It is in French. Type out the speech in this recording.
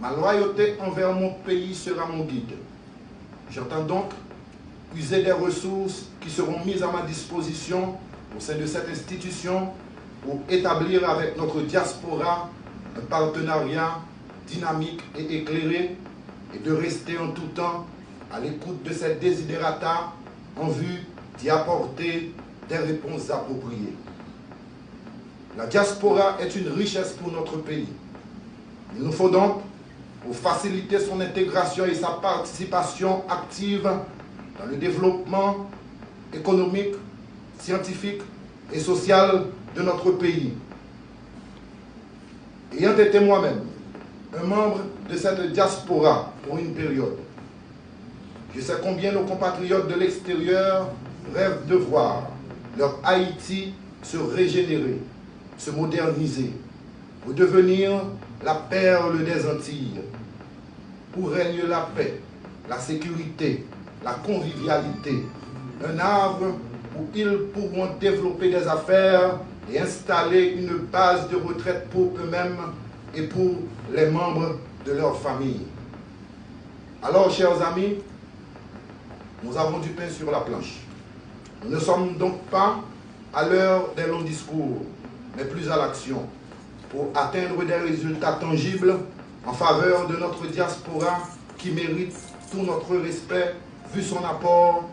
Ma loyauté envers mon pays sera mon guide. J'entends donc user des ressources qui seront mises à ma disposition au sein de cette institution pour établir avec notre diaspora un partenariat dynamique et éclairé et de rester en tout temps à l'écoute de ces desiderata en vue d'y apporter des réponses appropriées. La diaspora est une richesse pour notre pays. Il nous faut donc, pour faciliter son intégration et sa participation active dans le développement économique, scientifique et social de notre pays. Ayant été moi-même un membre de cette diaspora pour une période, je sais combien nos compatriotes de l'extérieur rêvent de voir leur Haïti se régénérer, se moderniser, redevenir la perle des Antilles, où règne la paix, la sécurité, la convivialité, un havre où ils pourront développer des affaires et installer une base de retraite pour eux-mêmes et pour les membres de leur famille. Alors, chers amis, nous avons du pain sur la planche. Nous ne sommes donc pas à l'heure des longs discours, mais plus à l'action, pour atteindre des résultats tangibles en faveur de notre diaspora qui mérite tout notre respect vu son apport